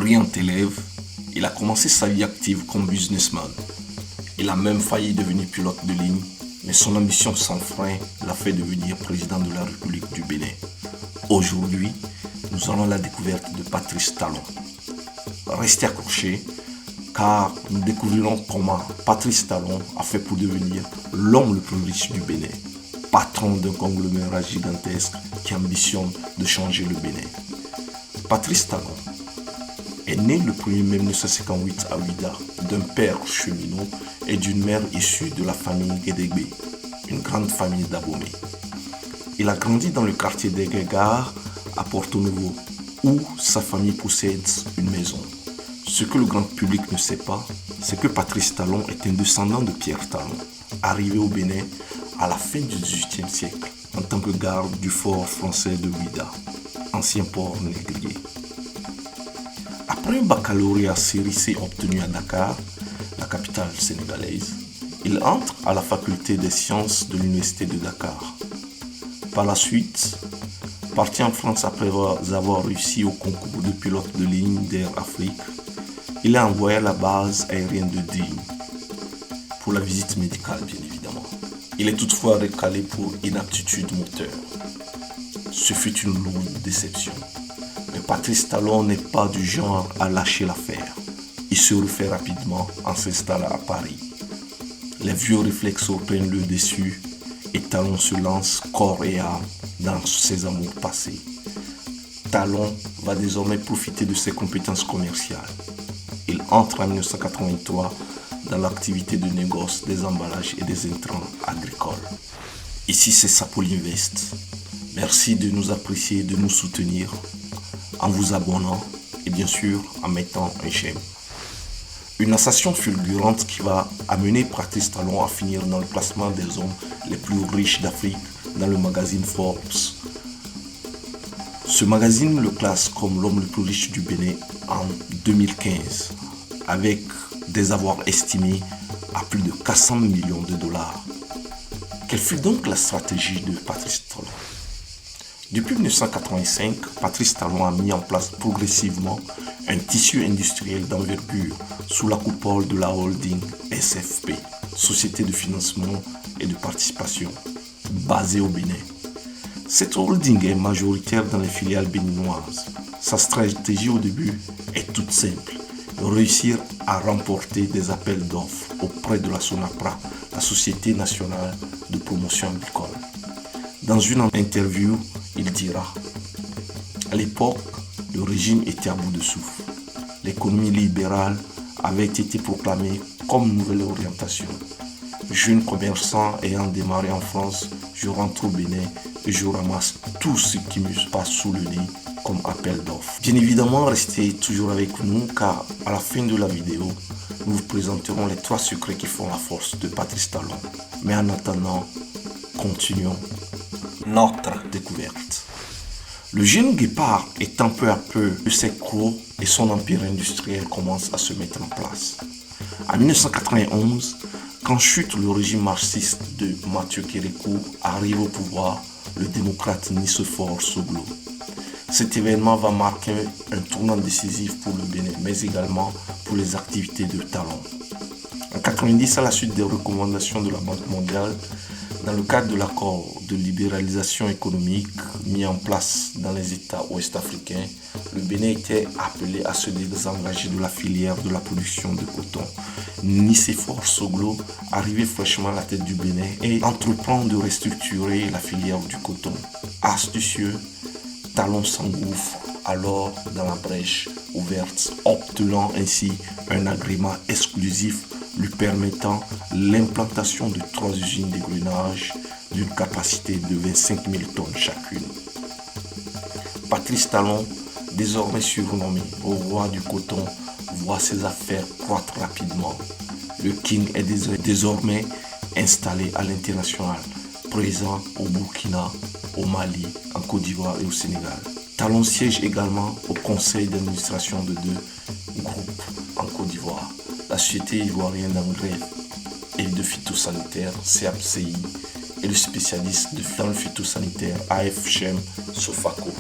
Brillant élève, il a commencé sa vie active comme businessman. Il a même failli devenir pilote de ligne, mais son ambition sans frein l'a fait devenir président de la République du Bénin. Aujourd'hui, nous allons à la découverte de Patrice Talon. Restez accrochés, car nous découvrirons comment Patrice Talon a fait pour devenir l'homme le plus riche du Bénin, patron d'un conglomérat gigantesque qui ambitionne de changer le Bénin. Patrice Talon est né le 1er mai 1958 à Ouidah d'un père cheminot et d'une mère issue de la famille Guédégbé, une grande famille d'Abomey. Il a grandi dans le quartier d'Aiguegare à Porto Novo, où sa famille possède une maison. Ce que le grand public ne sait pas, c'est que Patrice Talon est un descendant de Pierre Talon, arrivé au Bénin à la fin du XVIIIe siècle en tant que garde du fort français de Ouidah, ancien port négrier. Après un baccalauréat série C obtenu à Dakar, la capitale sénégalaise, il entre à la faculté des sciences de l'université de Dakar. Par la suite, parti en France après avoir réussi au concours de pilote de ligne d'Air Afrique, il est envoyé à la base aérienne de Digne pour la visite médicale, bien évidemment. Il est toutefois recalé pour inaptitude moteur. Ce fut une lourde déception. Mais Patrice Talon n'est pas du genre à lâcher l'affaire. Il se refait rapidement en s'installant à Paris. Les vieux réflexes prennent le dessus et Talon se lance corps et âme dans ses amours passés. Talon va désormais profiter de ses compétences commerciales. Il entre en 1983 dans l'activité de négoce des emballages et des intrants agricoles. Ici, c'est Sapoli Invest. Merci de nous apprécier et de nous soutenir en vous abonnant et bien sûr en mettant un j'aime. Une ascension fulgurante qui va amener Patrice Talon à finir dans le classement des hommes les plus riches d'Afrique dans le magazine Forbes. Ce magazine le classe comme l'homme le plus riche du Bénin en 2015, avec des avoirs estimés à plus de 400 millions de dollars. Quelle fut donc la stratégie de Patrice Talon? Depuis 1985, Patrice Talon a mis en place progressivement un tissu industriel d'envergure sous la coupole de la holding SFP, Société de financement et de participation, basée au Bénin. Cette holding est majoritaire dans les filiales béninoises. Sa stratégie au début est toute simple: réussir à remporter des appels d'offres auprès de la SONAPRA, la Société nationale de promotion agricole. Dans une interview, il dira: à l'époque, le régime était à bout de souffle. L'économie libérale avait été proclamée comme nouvelle orientation. Jeune commerçant ayant démarré en France, je rentre au Bénin et je ramasse tout ce qui me passe sous le nez comme appel d'offres. Bien évidemment, restez toujours avec nous car à la fin de la vidéo, nous vous présenterons les 3 secrets qui font la force de Patrice Talon. Mais en attendant, continuons notre découverte. Le jeune guépard étant peu à peu de ses crocs et son empire industriel commence à se mettre en place. En 1991, quand chute le régime marxiste de Mathieu Kérékou, arrive au pouvoir le démocrate Nicéphore Soglo. Cet événement va marquer un tournant décisif pour le Bénin, mais également pour les activités de Talon. En 1990, à la suite des recommandations de la Banque mondiale, dans le cadre de l'accord de libéralisation économique mis en place dans les États ouest-africains, le Bénin était appelé à se désengager de la filière de la production de coton. Nicéphore Soglo, arrivé fraîchement à la tête du Bénin, et entreprend de restructurer la filière du coton. Astucieux, Talon s'engouffre alors dans la brèche ouverte, obtenant ainsi un agrément exclusif lui permettant l'implantation de 3 usines d'égrenage d'une capacité de 25 000 tonnes chacune. Patrice Talon, désormais surnommé au roi du coton, voit ses affaires croître rapidement. Le King est désormais installé à l'international, présent au Burkina, au Mali, en Côte d'Ivoire et au Sénégal. Talon siège également au conseil d'administration de 2 groupes en Côte d'Ivoire: la Société ivoirienne d'engrais et de phytosanitaire, CAPCI, et le spécialiste dans le phytosanitaire, AFChem Sofaco.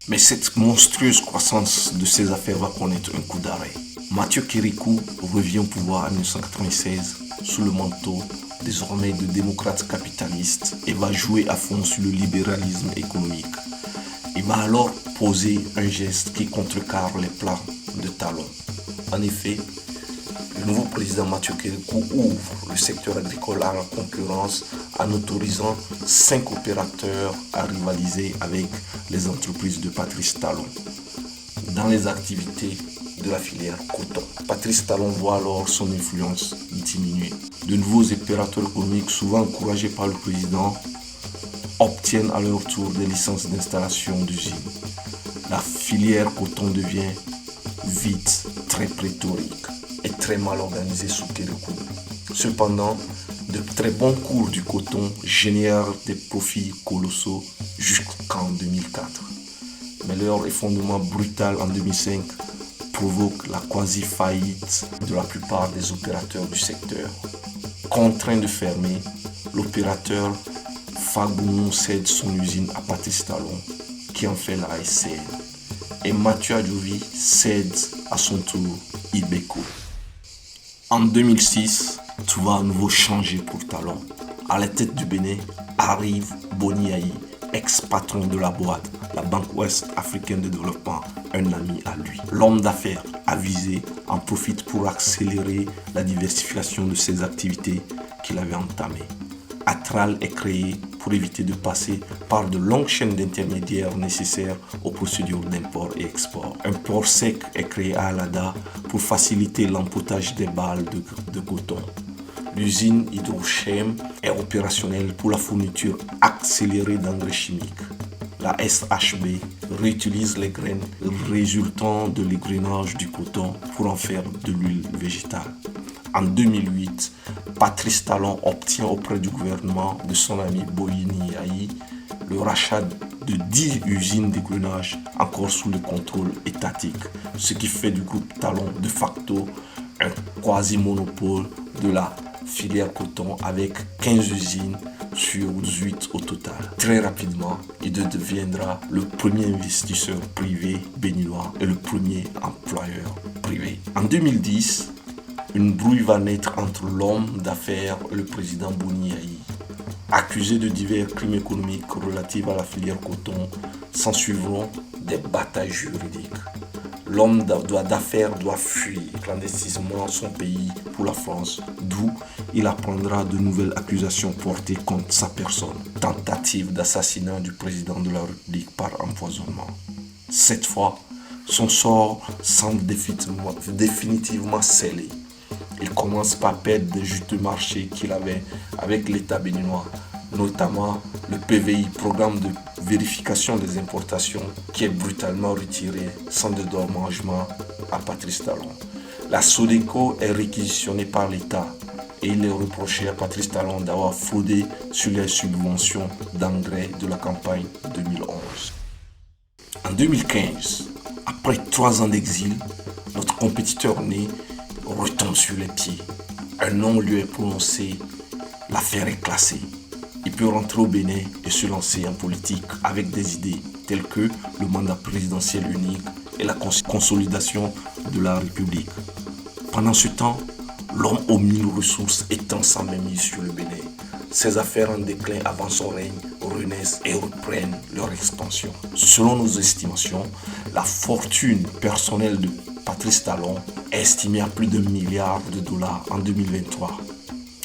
Mais cette monstrueuse croissance de ses affaires va connaître un coup d'arrêt. Mathieu Kérékou revient au pouvoir en 1996 sous le manteau désormais de démocrate capitaliste et va jouer à fond sur le libéralisme économique. Il va alors poser un geste qui contrecarre les plans de Talon. En effet, le nouveau président Mathieu Kérékou ouvre le secteur agricole à la concurrence en autorisant 5 opérateurs à rivaliser avec les entreprises de Patrice Talon dans les activités de la filière coton. Patrice Talon voit alors son influence diminuer. De nouveaux opérateurs économiques, souvent encouragés par le président, obtiennent à leur tour des licences d'installation d'usines. La filière coton devient vite très pléthorique et très mal organisée sous Kérékou. Cependant, de très bons cours du coton génèrent des profits colossaux jusqu'en 2004. Mais leur effondrement brutal en 2005 provoque la quasi-faillite de la plupart des opérateurs du secteur. Contraint de fermer, l'opérateur Fagoumou cède son usine à Patrice Talon, qui en fait la SCN. Et Mathieu Adjovi cède à son tour Ibeco. En 2006, tout va à nouveau changer pour Talon. À la tête du Bénin arrive Boni Ayi, ex-patron de la boîte, la Banque Ouest Africaine de Développement, un ami à lui. L'homme d'affaires avisé en profite pour accélérer la diversification de ses activités qu'il avait entamées. Atral est créé pour éviter de passer par de longues chaînes d'intermédiaires nécessaires aux procédures d'import et export. Un port sec est créé à Alada pour faciliter l'empotage des balles de coton. L'usine Hydrochem est opérationnelle pour la fourniture accélérée d'engrais chimiques. La SHB réutilise les graines résultant de l'égrenage du coton pour en faire de l'huile végétale. En 2008, Patrice Talon obtient auprès du gouvernement de son ami Boyini Ayi le rachat de 10 usines d'égrenage encore sous le contrôle étatique, ce qui fait du groupe Talon de facto un quasi-monopole de la filière coton avec 15 usines sur 18 au total. Très rapidement, il deviendra le premier investisseur privé béninois et le premier employeur privé. En 2010, une brouille va naître entre l'homme d'affaires et le président Boni Ayi. Accusé de divers crimes économiques relatifs à la filière coton, s'ensuivront des batailles juridiques. L'homme d'affaires doit fuir clandestinement son pays pour la France, d'où il apprendra de nouvelles accusations portées contre sa personne. Tentative d'assassinat du président de la République par empoisonnement. Cette fois, son sort semble définitivement scellé. Il commence par perdre des juteux marchés qu'il avait avec l'État béninois, notamment le PVI, programme de vérification des importations, qui est brutalement retiré sans dédommagement à Patrice Talon. La Sodeco est réquisitionnée par l'État et il est reproché à Patrice Talon d'avoir fraudé sur les subventions d'engrais de la campagne 2011. En 2015, après 3 ans d'exil, notre compétiteur né retombe sur les pieds. Un nom lui est prononcé, l'affaire est classée. Il peut rentrer au Bénin et se lancer en politique avec des idées telles que le mandat présidentiel unique et la consolidation de la République. Pendant ce temps, l'homme aux 1000 ressources étend sa mainmise sur le Bénin. Ses affaires en déclin avant son règne renaissent et reprennent leur expansion. Selon nos estimations, la fortune personnelle de Patrice Talon est estimée à plus de $1 milliard en 2023.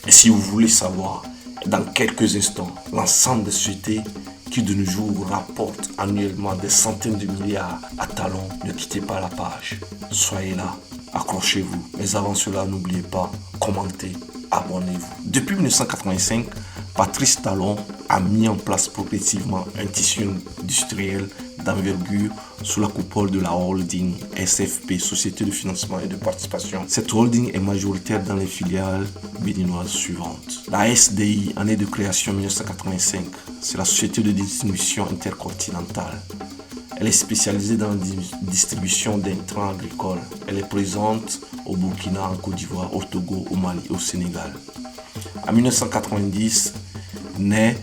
Et si vous voulez savoir, dans quelques instants, l'ensemble des sociétés qui de nos jours rapportent annuellement des centaines de milliards à Talon, ne quittez pas la page. Soyez là, accrochez-vous. Mais avant cela, n'oubliez pas, commentez, abonnez-vous. Depuis 1985, Patrice Talon a mis en place progressivement un tissu industriel d'envergure sous la coupole de la holding SFP, Société de financement et de participation. Cette holding est majoritaire dans les filiales béninoises suivantes. La SDI, année de création 1985, c'est la Société de distribution intercontinentale. Elle est spécialisée dans la distribution d'intrants agricoles. Elle est présente au Burkina, en Côte d'Ivoire, au Togo, au Mali et au Sénégal. En 1990, naît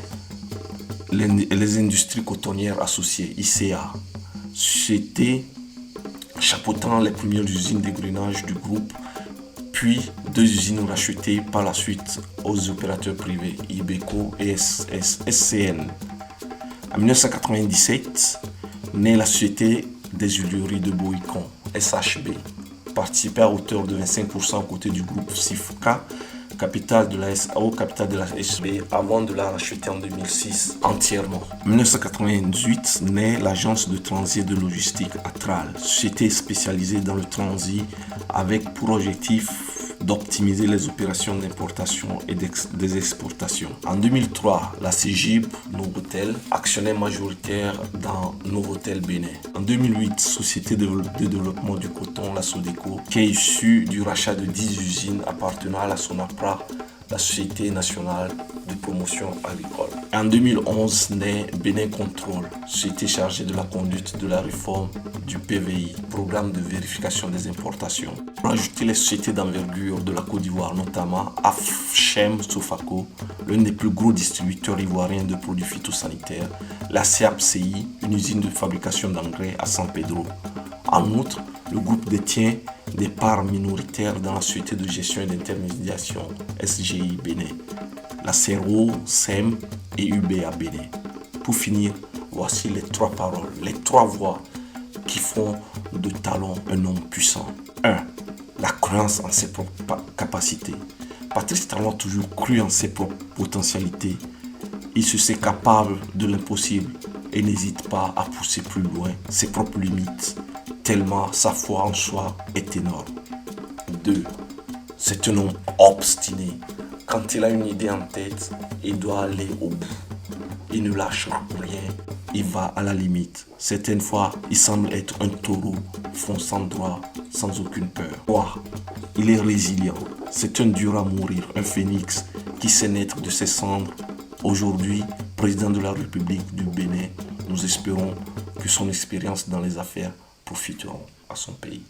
les industries cotonnières associées, ICA. société chapeautant les premières usines d'égrenage du groupe, puis 2 usines rachetées par la suite aux opérateurs privés Ibeco et SCN. En 1997, naît la Société des huileries de Bohicon, SHB, participée à hauteur de 25% aux côtés du groupe Sifka, capital de la SHB, avant de la racheter en 2006 entièrement. En 1998, naît l'agence de transit de logistique Atral, société spécialisée dans le transit avec pour objectif d'optimiser les opérations d'importation et des exportations. En 2003, la CEGIB Novotel, actionnaire majoritaire dans Novotel Bénin. En 2008, Société de développement du coton, la Sodeco, qui est issue du rachat de 10 usines appartenant à la Sonapra, la Société nationale de promotion agricole. En 2011, naît Bénin Control, société chargée de la conduite de la réforme du PVI, programme de vérification des importations. Pour ajouter les sociétés d'envergure de la Côte d'Ivoire, notamment Afchem Sofaco, l'un des plus gros distributeurs ivoiriens de produits phytosanitaires, la CAPCI, une usine de fabrication d'engrais à San Pedro. En outre, le groupe détient des parts minoritaires dans la Société de gestion et d'intermédiation SGI Bénin, la CERO, SEM et UBA Bénin. Pour finir, voici les 3 paroles, les 3 voix qui font de Talon un homme puissant. 1. La croyance en ses propres capacités. Patrice Talon a toujours cru en ses propres potentialités. Il se sait capable de l'impossible et n'hésite pas à pousser plus loin ses propres limites, tellement sa foi en soi est énorme. 2. C'est un homme obstiné. Quand il a une idée en tête, il doit aller au bout. Il ne lâche rien. Il va à la limite. Certaines fois, il semble être un taureau fonçant droit sans aucune peur. 3. Il est résilient. C'est un dur à mourir, un phénix qui sait naître de ses cendres. Aujourd'hui, président de la République du Bénin, nous espérons que son expérience dans les affaires profiteront à son pays.